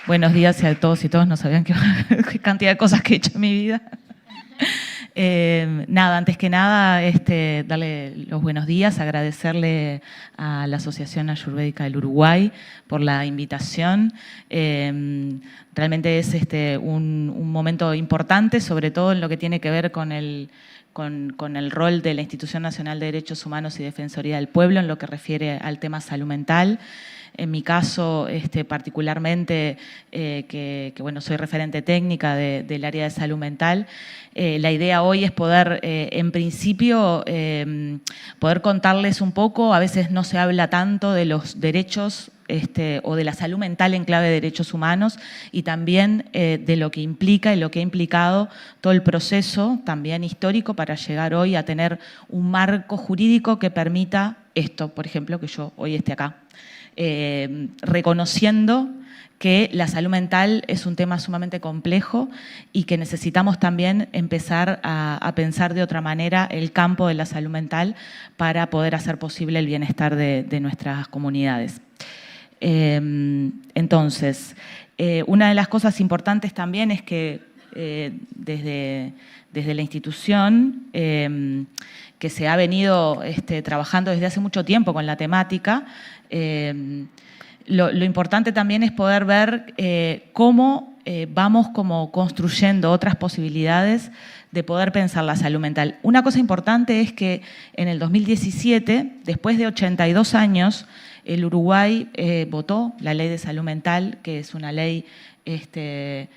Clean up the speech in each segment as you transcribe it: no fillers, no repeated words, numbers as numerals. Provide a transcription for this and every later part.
Buenos días a todos y todas, no sabían qué cantidad de cosas que he hecho en mi vida. Nada, antes que nada, darle los buenos días, agradecerle a la Asociación Ayurvédica del Uruguay por la invitación. Realmente es un momento importante, sobre todo en lo que tiene que ver con el rol de la Institución Nacional de Derechos Humanos y Defensoría del Pueblo en lo que refiere al tema salud mental. En mi caso, particularmente, que bueno, soy referente técnica del área de salud mental, la idea hoy es poder, en principio, poder contarles un poco. A veces no se habla tanto de los derechos o de la salud mental en clave de derechos humanos y también de lo que implica y lo que ha implicado todo el proceso también histórico para llegar hoy a tener un marco jurídico que permita esto, por ejemplo, que yo hoy esté acá. Reconociendo que la salud mental es un tema sumamente complejo y que necesitamos también empezar a pensar de otra manera el campo de la salud mental para poder hacer posible el bienestar de nuestras comunidades. Entonces, una de las cosas importantes también es que desde la institución, que se ha venido trabajando desde hace mucho tiempo con la temática, lo importante también es poder ver cómo vamos como construyendo otras posibilidades de poder pensar la salud mental. Una cosa importante es que en el 2017, después de 82 años, el Uruguay votó la Ley de Salud Mental, que es una ley que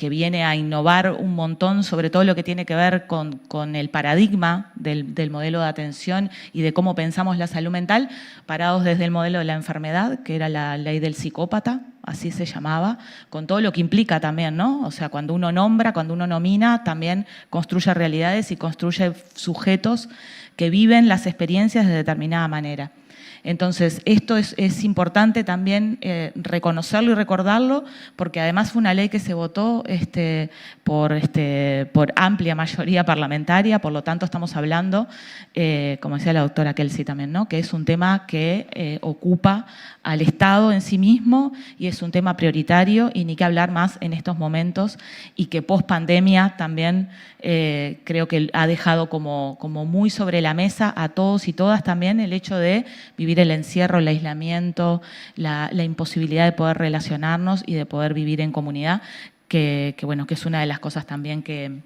viene a innovar un montón sobre todo lo que tiene que ver con el paradigma del modelo de atención y de cómo pensamos la salud mental, parados desde el modelo de la enfermedad, que era la ley del psicópata, así se llamaba, con todo lo que implica también, ¿no? O sea, cuando uno nombra, cuando uno nomina, también construye realidades y construye sujetos que viven las experiencias de determinada manera. Entonces, esto es importante también reconocerlo y recordarlo, porque además fue una ley que se votó por amplia mayoría parlamentaria, por lo tanto estamos hablando, como decía la doctora Kelsey también, ¿no? Que es un tema que ocupa al Estado en sí mismo y es un tema prioritario y ni que hablar más en estos momentos y que post pandemia también creo que ha dejado como muy sobre la mesa a todos y todas también el hecho de vivir el encierro, el aislamiento, la imposibilidad de poder relacionarnos y de poder vivir en comunidad, que bueno, que es una de las cosas también que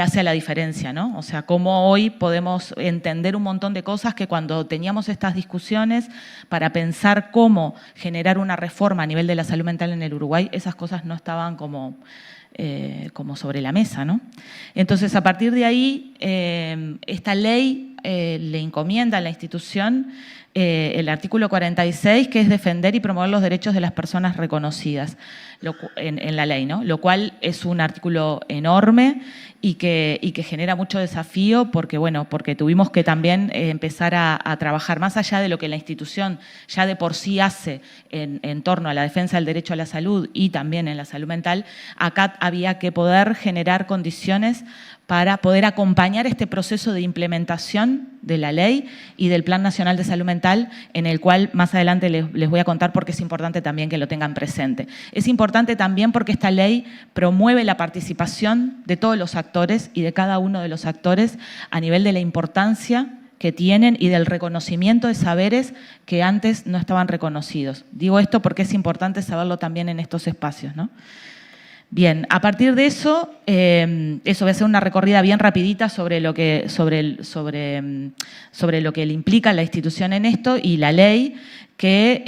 hace la diferencia, ¿no? O sea, cómo hoy podemos entender un montón de cosas que cuando teníamos estas discusiones para pensar cómo generar una reforma a nivel de la salud mental en el Uruguay, esas cosas no estaban como sobre la mesa, ¿no? Entonces, a partir de ahí, esta ley le encomienda a la institución el artículo 46, que es defender y promover los derechos de las personas reconocidas en la ley, ¿no? Lo cual es un artículo enorme y que genera mucho desafío porque, bueno, porque tuvimos que también empezar a trabajar más allá de lo que la institución ya de por sí hace en torno a la defensa del derecho a la salud y también en la salud mental. Acá había que poder generar condiciones para poder acompañar este proceso de implementación de la ley y del Plan Nacional de Salud Mental, en el cual más adelante les voy a contar porque es importante también que lo tengan presente. Es importante también porque esta ley promueve la participación de todos los actores y de cada uno de los actores a nivel de la importancia que tienen y del reconocimiento de saberes que antes no estaban reconocidos. Digo esto porque es importante saberlo también en estos espacios, ¿no? Bien, a partir de eso, voy a hacer una recorrida bien rapidita sobre lo que le implica la institución en esto y la ley, que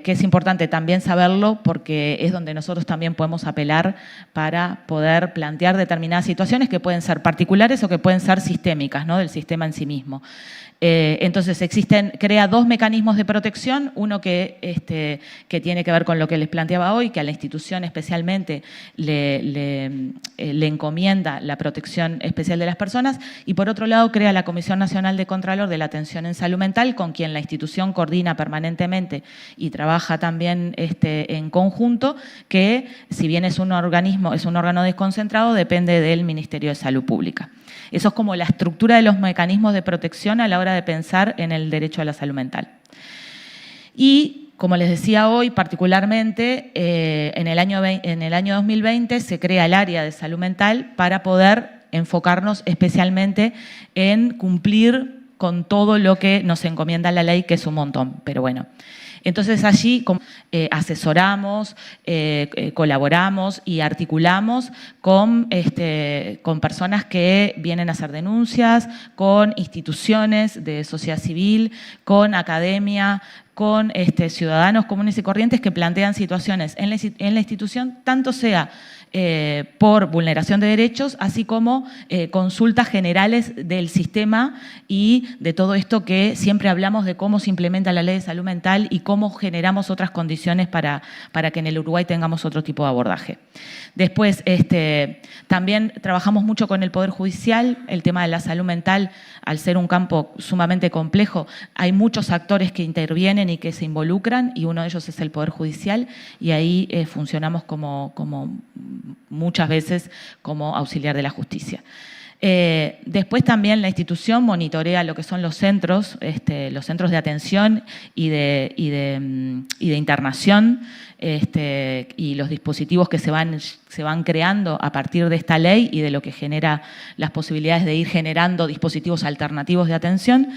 es importante también saberlo porque es donde nosotros también podemos apelar para poder plantear determinadas situaciones que pueden ser particulares o que pueden ser sistémicas, ¿no? Del sistema en sí mismo. Entonces, crea dos mecanismos de protección, uno que tiene que ver con lo que les planteaba hoy, que a la institución especialmente le encomienda la protección especial de las personas, y por otro lado crea la Comisión Nacional de Contralor de la Atención en Salud Mental, con quien la institución coordina permanentemente y trabaja también en conjunto, que si bien es un órgano desconcentrado, depende del Ministerio de Salud Pública. Eso es como la estructura de los mecanismos de protección a la hora de pensar en el derecho a la salud mental. Y como les decía hoy, particularmente, en el año 2020 se crea el área de salud mental para poder enfocarnos especialmente en cumplir con todo lo que nos encomienda la ley, que es un montón, pero bueno. Entonces allí asesoramos, colaboramos y articulamos con personas que vienen a hacer denuncias, con instituciones de sociedad civil, con academia, con ciudadanos comunes y corrientes que plantean situaciones en la institución, tanto sea por vulneración de derechos, así como consultas generales del sistema y de todo esto que siempre hablamos de cómo se implementa la ley de salud mental y cómo generamos otras condiciones para que en el Uruguay tengamos otro tipo de abordaje. Después, también trabajamos mucho con el Poder Judicial, el tema de la salud mental, al ser un campo sumamente complejo, hay muchos actores que intervienen y que se involucran, y uno de ellos es el Poder Judicial, y ahí funcionamos como muchas veces como auxiliar de la justicia. Después también la institución monitorea lo que son los centros de atención y de internación, y los dispositivos que se van creando a partir de esta ley y de lo que genera las posibilidades de ir generando dispositivos alternativos de atención.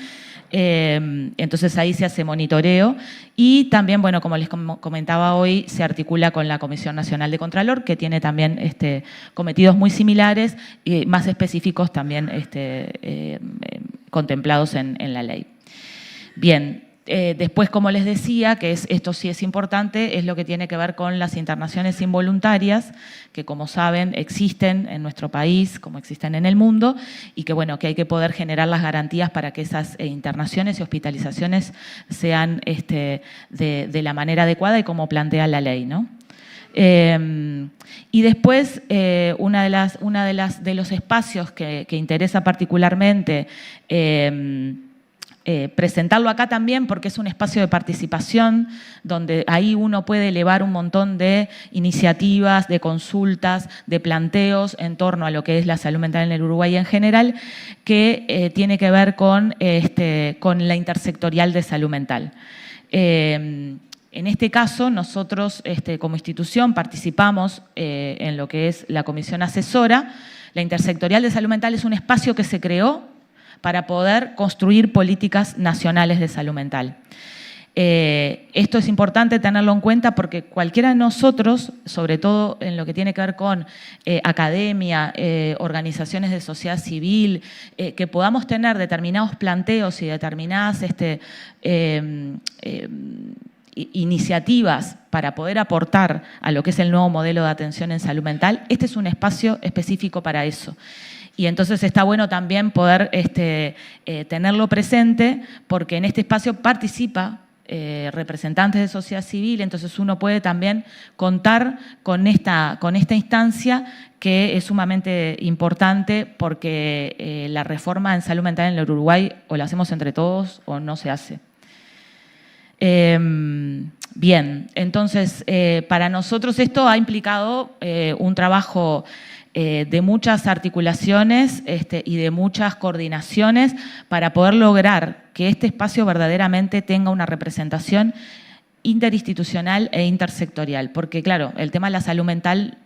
Entonces ahí se hace monitoreo y también, bueno, como les comentaba hoy, se articula con la Comisión Nacional de Contralor, que tiene también cometidos muy similares y más específicos también contemplados en la ley. Bien. Después, como les decía, que esto sí es importante, es lo que tiene que ver con las internaciones involuntarias, que como saben existen en nuestro país, como existen en el mundo, y que bueno, que hay que poder generar las garantías para que esas internaciones y hospitalizaciones sean de la manera adecuada y como plantea la ley, ¿no? Y después, de los espacios que interesa particularmente presentarlo acá también, porque es un espacio de participación donde ahí uno puede elevar un montón de iniciativas, de consultas, de planteos en torno a lo que es la salud mental en el Uruguay en general, que tiene que ver con la intersectorial de salud mental. En este caso, nosotros como institución participamos en lo que es la comisión asesora. La intersectorial de salud mental es un espacio que se creó para poder construir políticas nacionales de salud mental. Esto es importante tenerlo en cuenta porque cualquiera de nosotros, sobre todo en lo que tiene que ver con academia, organizaciones de sociedad civil, que podamos tener determinados planteos y determinadas iniciativas para poder aportar a lo que es el nuevo modelo de atención en salud mental, este es un espacio específico para eso. Y entonces está bueno también poder tenerlo presente porque en este espacio participa representantes de sociedad civil, entonces uno puede también contar con esta instancia que es sumamente importante porque la reforma en salud mental en el Uruguay o la hacemos entre todos o no se hace. Bien, entonces para nosotros esto ha implicado un trabajo de muchas articulaciones y de muchas coordinaciones para poder lograr que este espacio verdaderamente tenga una representación interinstitucional e intersectorial. Porque, claro, el tema de la salud mental,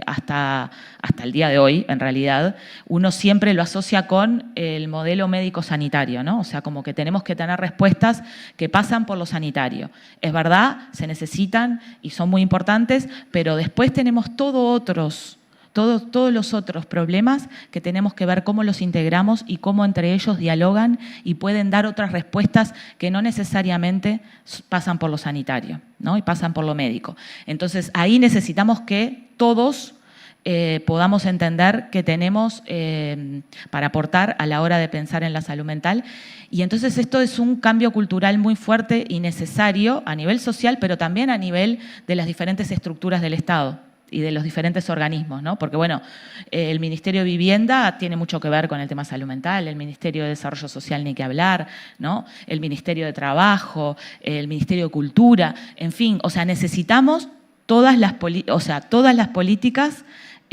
hasta el día de hoy, en realidad, uno siempre lo asocia con el modelo médico-sanitario, ¿no? O sea, como que tenemos que tener respuestas que pasan por lo sanitario. Es verdad, se necesitan y son muy importantes, pero después tenemos todos los otros problemas que tenemos que ver cómo los integramos y cómo entre ellos dialogan y pueden dar otras respuestas que no necesariamente pasan por lo sanitario, ¿no? Y pasan por lo médico. Entonces, ahí necesitamos que todos podamos entender que tenemos para aportar a la hora de pensar en la salud mental. Y entonces esto es un cambio cultural muy fuerte y necesario a nivel social, pero también a nivel de las diferentes estructuras del Estado y de los diferentes organismos, ¿no? Porque, bueno, el Ministerio de Vivienda tiene mucho que ver con el tema salud mental, el Ministerio de Desarrollo Social ni que hablar, ¿no? El Ministerio de Trabajo, el Ministerio de Cultura, en fin, o sea, necesitamos todas las políticas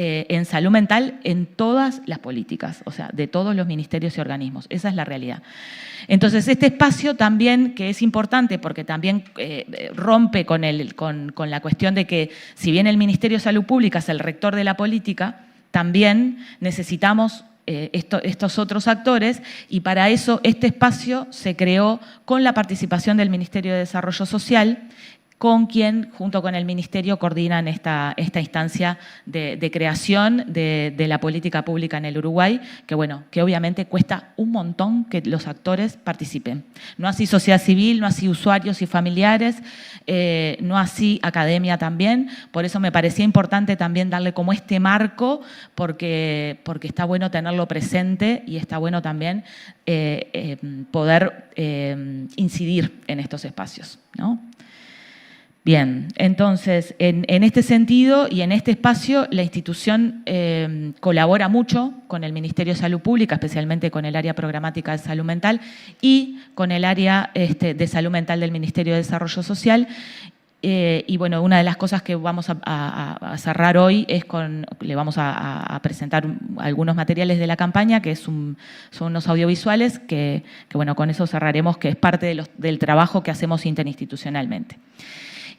en salud mental en todas las políticas, o sea, de todos los ministerios y organismos. Esa es la realidad. Entonces, este espacio también, que es importante porque también rompe con la cuestión de que, si bien el Ministerio de Salud Pública es el rector de la política, también necesitamos estos otros actores, y para eso este espacio se creó con la participación del Ministerio de Desarrollo Social, con quien, junto con el Ministerio, coordinan esta instancia de creación de la política pública en el Uruguay, que bueno, que obviamente cuesta un montón que los actores participen. No así sociedad civil, no así usuarios y familiares, no así academia también. Por eso me parecía importante también darle como este marco, porque está bueno tenerlo presente y está bueno también poder incidir en estos espacios, ¿no? Bien, entonces, en este sentido y en este espacio, la institución colabora mucho con el Ministerio de Salud Pública, especialmente con el área programática de salud mental y con el área de salud mental del Ministerio de Desarrollo Social. Y bueno, una de las cosas que vamos a cerrar hoy es le vamos a presentar algunos materiales de la campaña, que son unos audiovisuales que bueno, con eso cerraremos, que es parte del trabajo que hacemos interinstitucionalmente.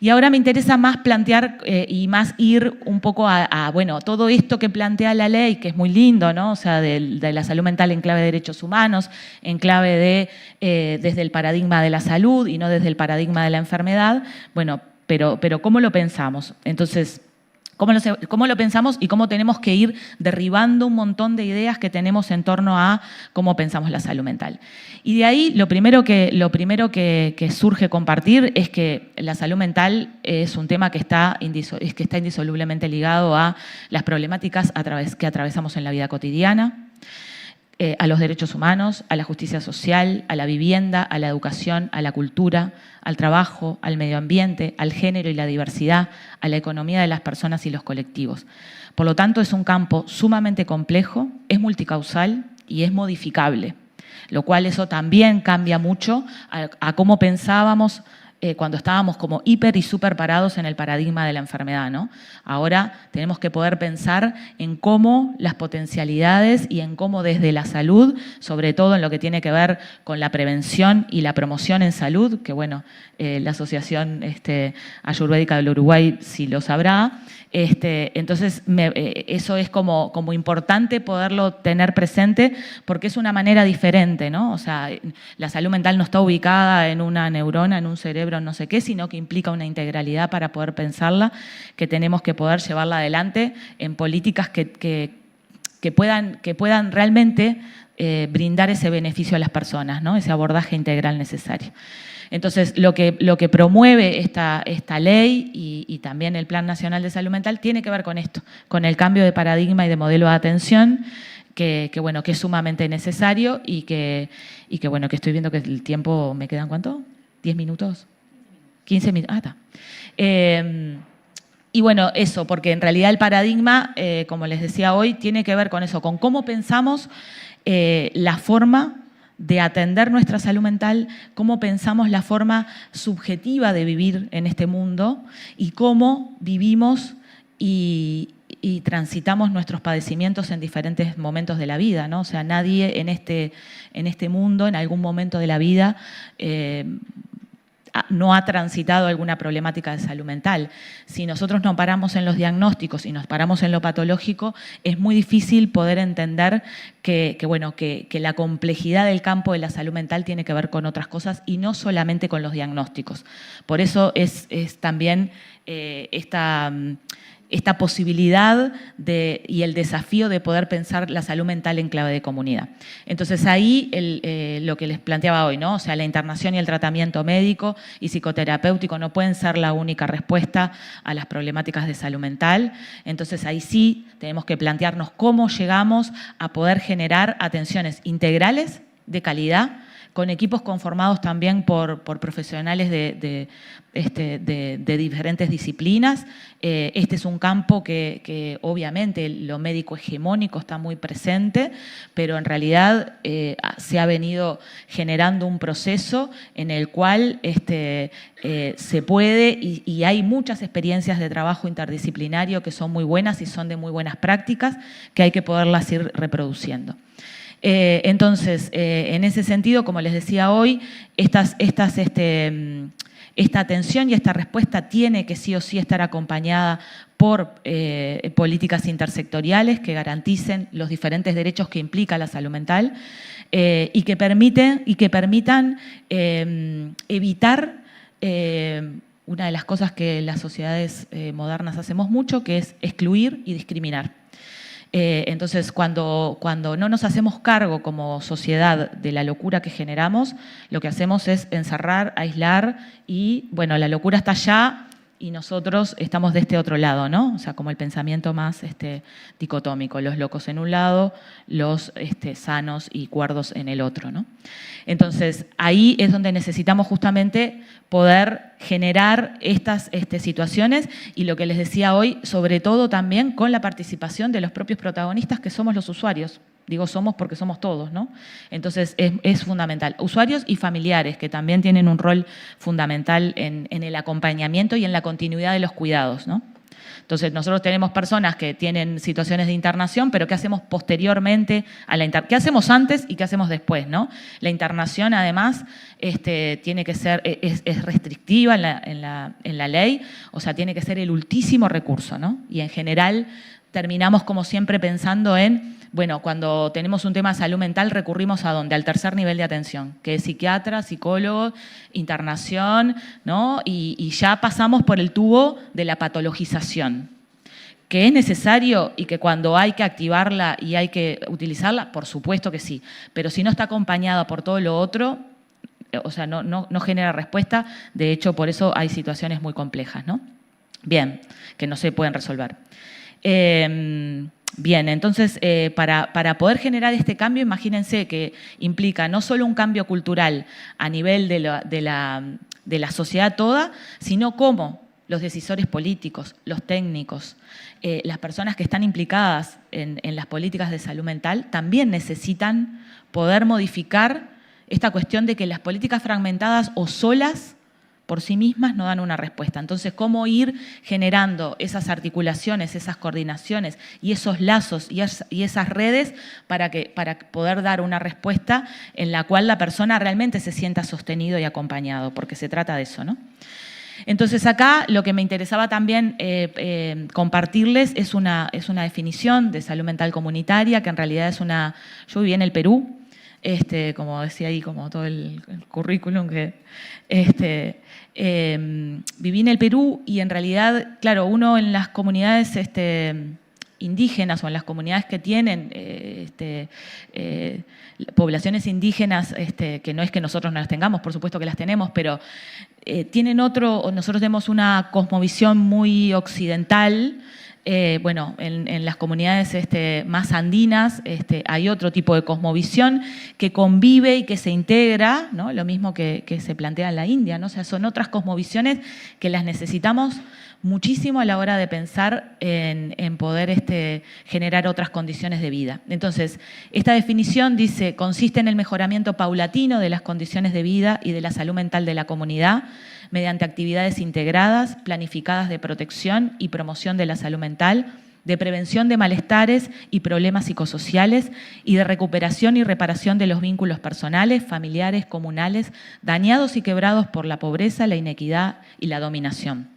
Y ahora me interesa más plantear y más ir un poco bueno, todo esto que plantea la ley, que es muy lindo, ¿no? O sea, de la salud mental en clave de derechos humanos, en clave desde el paradigma de la salud y no desde el paradigma de la enfermedad. Bueno, pero ¿cómo lo pensamos? Entonces, ¿cómo lo pensamos y cómo tenemos que ir derribando un montón de ideas que tenemos en torno a cómo pensamos la salud mental? Y de ahí lo primero que surge compartir es que la salud mental es un tema que está indisolublemente ligado a las problemáticas que atravesamos en la vida cotidiana, a los derechos humanos, a la justicia social, a la vivienda, a la educación, a la cultura, al trabajo, al medio ambiente, al género y la diversidad, a la economía de las personas y los colectivos. Por lo tanto, es un campo sumamente complejo, es multicausal y es modificable, lo cual eso también cambia mucho a cómo pensábamos cuando estábamos como hiper y súper parados en el paradigma de la enfermedad, ¿no? Ahora tenemos que poder pensar en cómo las potencialidades y en cómo desde la salud, sobre todo en lo que tiene que ver con la prevención y la promoción en salud, que bueno, la Asociación Ayurvédica del Uruguay sí lo sabrá. Entonces, eso es como importante poderlo tener presente, porque es una manera diferente, ¿no? O sea, la salud mental no está ubicada en una neurona, en un cerebro, no sé qué, sino que implica una integralidad para poder pensarla, que tenemos que poder llevarla adelante en políticas que puedan realmente brindar ese beneficio a las personas, ¿no? Ese abordaje integral necesario. Entonces, lo que promueve esta ley y también el Plan Nacional de Salud Mental tiene que ver con esto, con el cambio de paradigma y de modelo de atención, que es sumamente necesario y que bueno, que estoy viendo que el tiempo, ¿me quedan cuánto? ¿10 minutos? 15 minutos, está. Y bueno, eso, porque en realidad el paradigma, como les decía hoy, tiene que ver con eso, con cómo pensamos la forma de atender nuestra salud mental, cómo pensamos la forma subjetiva de vivir en este mundo y cómo vivimos y transitamos nuestros padecimientos en diferentes momentos de la vida, ¿no? O sea, nadie en este mundo, en algún momento de la vida, no ha transitado alguna problemática de salud mental. Si nosotros nos paramos en los diagnósticos y nos paramos en lo patológico, es muy difícil poder entender que la complejidad del campo de la salud mental tiene que ver con otras cosas y no solamente con los diagnósticos. Por eso es también esta posibilidad y el desafío de poder pensar la salud mental en clave de comunidad. Entonces ahí lo que les planteaba hoy, ¿no? O sea, la internación y el tratamiento médico y psicoterapéutico no pueden ser la única respuesta a las problemáticas de salud mental. Entonces ahí sí tenemos que plantearnos cómo llegamos a poder generar atenciones integrales de calidad con equipos conformados también por profesionales de diferentes disciplinas. Este es un campo que obviamente lo médico hegemónico está muy presente, pero en realidad se ha venido generando un proceso en el cual se puede y hay muchas experiencias de trabajo interdisciplinario que son muy buenas y son de muy buenas prácticas que hay que poderlas ir reproduciendo. Entonces, en ese sentido, como les decía hoy, esta atención y esta respuesta tiene que sí o sí estar acompañada por políticas intersectoriales que garanticen los diferentes derechos que implica la salud mental y que permitan evitar una de las cosas que las sociedades modernas hacemos mucho, que es excluir y discriminar. Entonces, cuando no nos hacemos cargo como sociedad de la locura que generamos, lo que hacemos es encerrar, aislar y, bueno, la locura está allá y nosotros estamos de este otro lado, ¿no? O sea, como el pensamiento más dicotómico, los locos en un lado, los sanos y cuerdos en el otro, ¿no? Entonces, ahí es donde necesitamos justamente poder generar estas situaciones y lo que les decía hoy, sobre todo también con la participación de los propios protagonistas que somos los usuarios. Digo somos porque somos todos, ¿no? Entonces es fundamental. Usuarios y familiares que también tienen un rol fundamental en el acompañamiento y en la continuidad de los cuidados, ¿no? Entonces, nosotros tenemos personas que tienen situaciones de internación, pero ¿qué hacemos posteriormente a la internación? ¿Qué hacemos antes y qué hacemos después, no? La internación, además, tiene que ser, es restrictiva en la ley, o sea, tiene que ser el ultísimo recurso, ¿no? Y en general terminamos, como siempre, pensando en, bueno, cuando tenemos un tema de salud mental, recurrimos ¿a dónde? Al tercer nivel de atención, que es psiquiatra, psicólogo, internación, ¿no? Y ya pasamos por el tubo de la patologización, que es necesario y que cuando hay que activarla y hay que utilizarla, por supuesto que sí, pero si no está acompañada por todo lo otro, o sea, no genera respuesta, de hecho, por eso hay situaciones muy complejas, ¿no? Bien, que no se pueden resolver. Bien, entonces, para poder generar este cambio, imagínense que implica no solo un cambio cultural a nivel de la sociedad toda, sino cómo los decisores políticos, los técnicos, las personas que están implicadas en las políticas de salud mental, también necesitan poder modificar esta cuestión de que las políticas fragmentadas o solas por sí mismas no dan una respuesta. Entonces, ¿cómo ir generando esas articulaciones, esas coordinaciones y esos lazos y esas redes para poder dar una respuesta en la cual la persona realmente se sienta sostenido y acompañado? Porque se trata de eso, ¿no? Entonces, acá lo que me interesaba también compartirles es una definición de salud mental comunitaria, que en realidad es una... Yo viví en el Perú, como decía ahí, como todo el currículum que viví en el Perú y en realidad, claro, uno en las comunidades indígenas o en las comunidades que tienen poblaciones indígenas, que no es que nosotros no las tengamos, por supuesto que las tenemos, pero nosotros tenemos una cosmovisión muy occidental. Bueno, en las comunidades más andinas hay otro tipo de cosmovisión que convive y que se integra, ¿no? Lo mismo que se plantea en la India, ¿no? O sea, son otras cosmovisiones que las necesitamos muchísimo a la hora de pensar en poder generar otras condiciones de vida. Entonces, esta definición dice, consiste en el mejoramiento paulatino de las condiciones de vida y de la salud mental de la comunidad, mediante actividades integradas, planificadas de protección y promoción de la salud mental, de prevención de malestares y problemas psicosociales y de recuperación y reparación de los vínculos personales, familiares, comunales, dañados y quebrados por la pobreza, la inequidad y la dominación.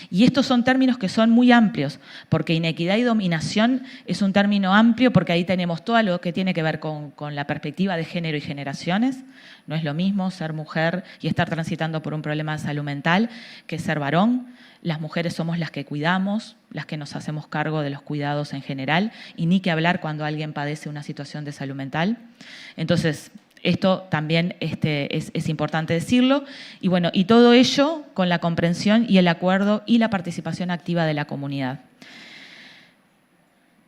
Y estos son términos que son muy amplios, porque inequidad y dominación es un término amplio porque ahí tenemos todo lo que tiene que ver con la perspectiva de género y generaciones. No es lo mismo ser mujer y estar transitando por un problema de salud mental que ser varón. Las mujeres somos las que cuidamos, las que nos hacemos cargo de los cuidados en general, y ni que hablar cuando alguien padece una situación de salud mental. Entonces, esto también es importante decirlo. Y bueno, y todo ello con la comprensión y el acuerdo y la participación activa de la comunidad.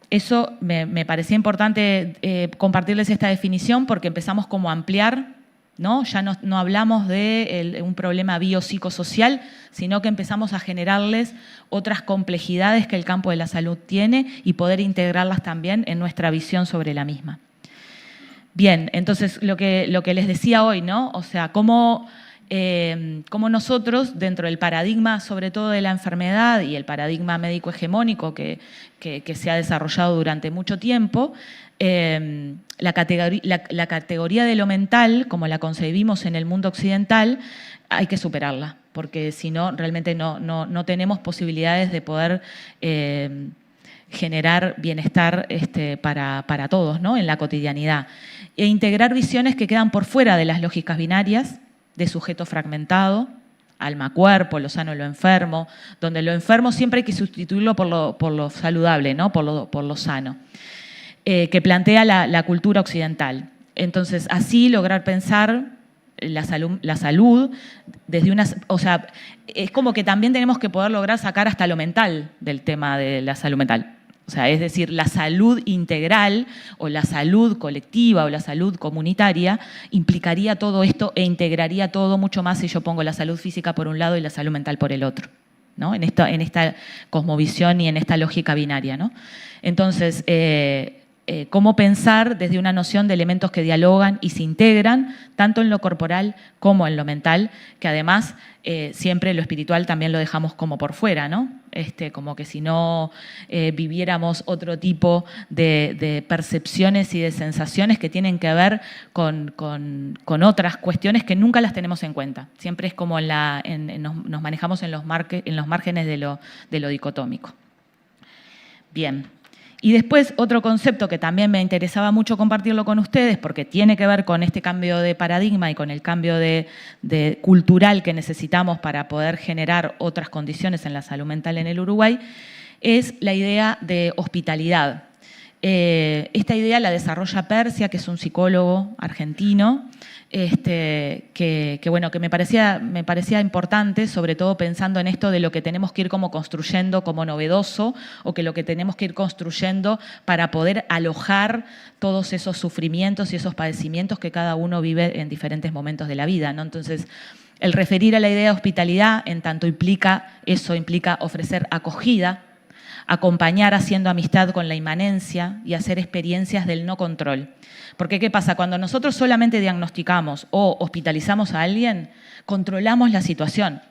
Eso me parecía importante compartirles esta definición porque empezamos como a ampliar ¿no? Ya no hablamos de un problema biopsicosocial, sino que empezamos a generarles otras complejidades que el campo de la salud tiene y poder integrarlas también en nuestra visión sobre la misma. Bien, entonces lo que les decía hoy, ¿no? O sea, cómo nosotros, dentro del paradigma sobre todo de la enfermedad y el paradigma médico hegemónico que se ha desarrollado durante mucho tiempo, la categoría de lo mental, como la concebimos en el mundo occidental, hay que superarla, porque si no, realmente no tenemos posibilidades de poder generar bienestar para todos, ¿no? En la cotidianidad. E integrar visiones que quedan por fuera de las lógicas binarias, de sujeto fragmentado, alma-cuerpo, lo sano, lo enfermo, donde lo enfermo siempre hay que sustituirlo por lo saludable, ¿no? por lo sano, que plantea la cultura occidental. Entonces, así lograr pensar la salud desde una... O sea, es como que también tenemos que poder lograr sacar hasta lo mental del tema de la salud mental. O sea, es decir, la salud integral o la salud colectiva o la salud comunitaria implicaría todo esto e integraría todo mucho más si yo pongo la salud física por un lado y la salud mental por el otro, ¿no? En esta cosmovisión y en esta lógica binaria, ¿no? Entonces, cómo pensar desde una noción de elementos que dialogan y se integran, tanto en lo corporal como en lo mental, que además siempre lo espiritual también lo dejamos como por fuera, ¿no? Como que si no viviéramos otro tipo de percepciones y de sensaciones que tienen que ver con otras cuestiones que nunca las tenemos en cuenta. Siempre es como nos manejamos en los márgenes de lo dicotómico. Bien. Y después otro concepto que también me interesaba mucho compartirlo con ustedes porque tiene que ver con este cambio de paradigma y con el cambio de cultural que necesitamos para poder generar otras condiciones en la salud mental en el Uruguay, es la idea de hospitalidad. Esta idea la desarrolla Persia, que es un psicólogo argentino, que me parecía importante, sobre todo pensando en esto de lo que tenemos que ir como construyendo como novedoso o que lo que tenemos que ir construyendo para poder alojar todos esos sufrimientos y esos padecimientos que cada uno vive en diferentes momentos de la vida, ¿no? Entonces, el referir a la idea de hospitalidad, en tanto implica ofrecer acogida, acompañar haciendo amistad con la inmanencia y hacer experiencias del no control. Porque ¿qué pasa? Cuando nosotros solamente diagnosticamos o hospitalizamos a alguien, controlamos la situación.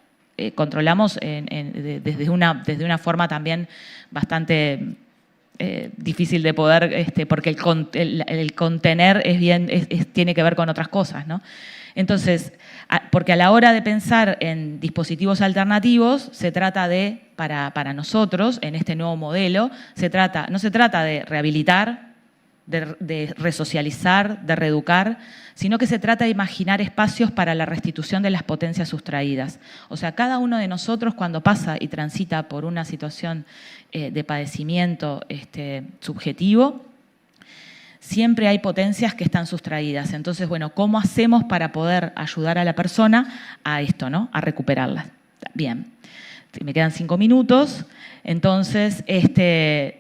Controlamos desde una forma también bastante difícil de poder, porque el contener tiene que ver con otras cosas, ¿no? Entonces, porque a la hora de pensar en dispositivos alternativos, se trata para nosotros, en este nuevo modelo, no se trata de rehabilitar, de resocializar, de reeducar, sino que se trata de imaginar espacios para la restitución de las potencias sustraídas. O sea, cada uno de nosotros cuando pasa y transita por una situación de padecimiento subjetivo, siempre hay potencias que están sustraídas. Entonces, bueno, ¿cómo hacemos para poder ayudar a la persona a esto, ¿no? A recuperarlas? Bien, me quedan 5 minutos. Entonces,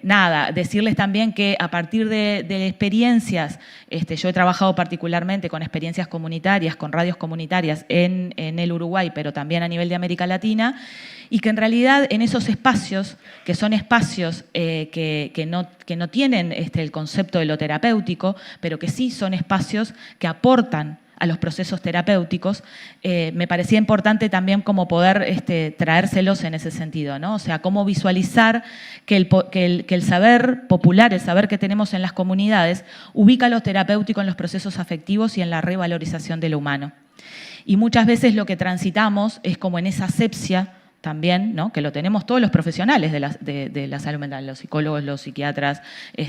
nada, decirles también que a partir de experiencias, yo he trabajado particularmente con experiencias comunitarias, con radios comunitarias en el Uruguay, pero también a nivel de América Latina, y que en realidad en esos espacios, que son espacios que no tienen el concepto de lo terapéutico, pero que sí son espacios que aportan a los procesos terapéuticos, me parecía importante también como poder traérselos en ese sentido, ¿no? O sea, cómo visualizar que el saber popular, el saber que tenemos en las comunidades, ubica lo terapéutico en los procesos afectivos y en la revalorización de lo humano. Y muchas veces lo que transitamos es como en esa asepsia también, ¿no? Que lo tenemos todos los profesionales de la salud mental, los psicólogos, los psiquiatras,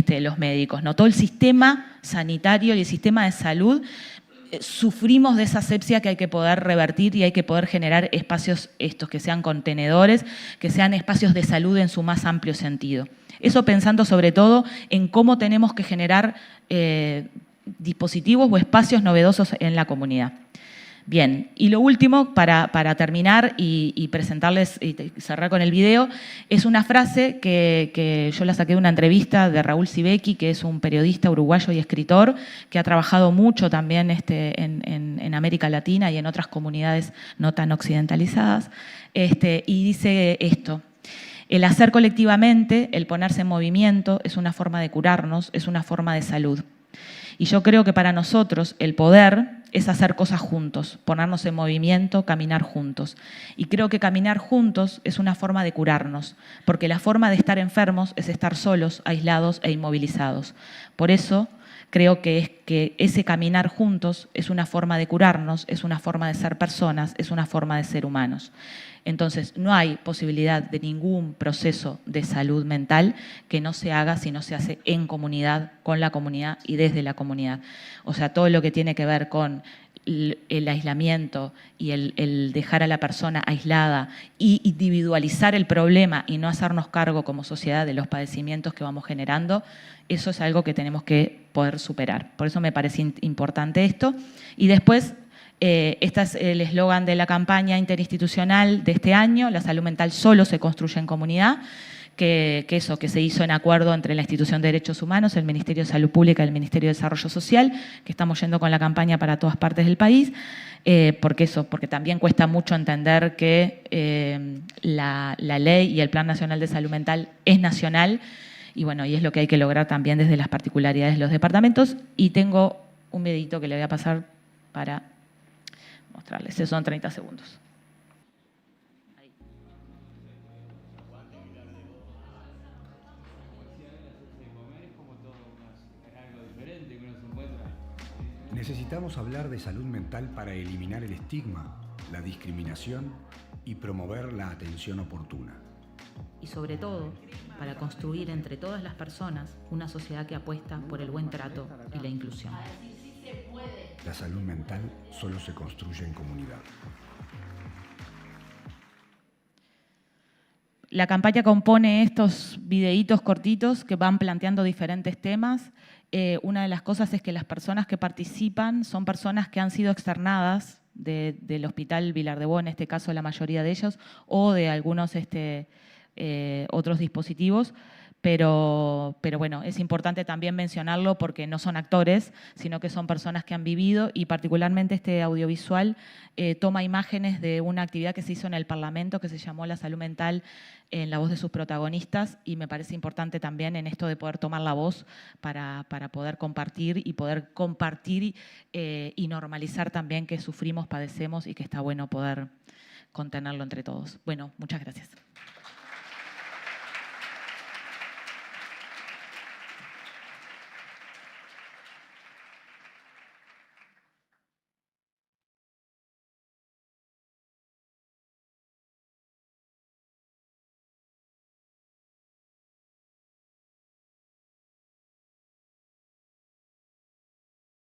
los médicos, ¿no? Todo el sistema sanitario y el sistema de salud sufrimos de esa asepsia que hay que poder revertir y hay que poder generar espacios que sean contenedores, que sean espacios de salud en su más amplio sentido. Eso pensando sobre todo en cómo tenemos que generar dispositivos o espacios novedosos en la comunidad. Bien, y lo último, para terminar y presentarles y cerrar con el video, es una frase que yo la saqué de una entrevista de Raúl Sibeki, que es un periodista uruguayo y escritor, que ha trabajado mucho también en América Latina y en otras comunidades no tan occidentalizadas, y dice esto: el hacer colectivamente, el ponerse en movimiento, es una forma de curarnos, es una forma de salud. Y yo creo que para nosotros el poder es hacer cosas juntos, ponernos en movimiento, caminar juntos. Y creo que caminar juntos es una forma de curarnos, porque la forma de estar enfermos es estar solos, aislados e inmovilizados. Por eso creo que ese caminar juntos es una forma de curarnos, es una forma de ser personas, es una forma de ser humanos. Entonces, no hay posibilidad de ningún proceso de salud mental que no se haga si no se hace en comunidad, con la comunidad y desde la comunidad. O sea, todo lo que tiene que ver con el aislamiento y el dejar a la persona aislada y individualizar el problema y no hacernos cargo como sociedad de los padecimientos que vamos generando, eso es algo que tenemos que poder superar. Por eso me parece importante esto. Y después, este es el eslogan de la campaña interinstitucional de este año: la salud mental solo se construye en comunidad, que se hizo en acuerdo entre la Institución de Derechos Humanos, el Ministerio de Salud Pública y el Ministerio de Desarrollo Social, que estamos yendo con la campaña para todas partes del país, porque también cuesta mucho entender que la ley y el Plan Nacional de Salud Mental es nacional, y bueno, y es lo que hay que lograr también desde las particularidades de los departamentos. Y tengo un videito que le voy a pasar para mostrarles. Esos son 30 segundos. Necesitamos hablar de salud mental para eliminar el estigma, la discriminación y promover la atención oportuna. Y sobre todo, para construir entre todas las personas una sociedad que apuesta por el buen trato y la inclusión. La salud mental solo se construye en comunidad. La campaña compone estos videitos cortitos que van planteando diferentes temas. Una de las cosas es que las personas que participan son personas que han sido externadas del Hospital Vilar de Bo, en este caso la mayoría de ellos, o de algunos otros dispositivos. Pero bueno, es importante también mencionarlo porque no son actores, sino que son personas que han vivido, y particularmente este audiovisual toma imágenes de una actividad que se hizo en el Parlamento que se llamó La Salud Mental en la voz de sus protagonistas, y me parece importante también en esto de poder tomar la voz para poder compartir y normalizar también que sufrimos, padecemos y que está bueno poder contenerlo entre todos. Bueno, muchas gracias.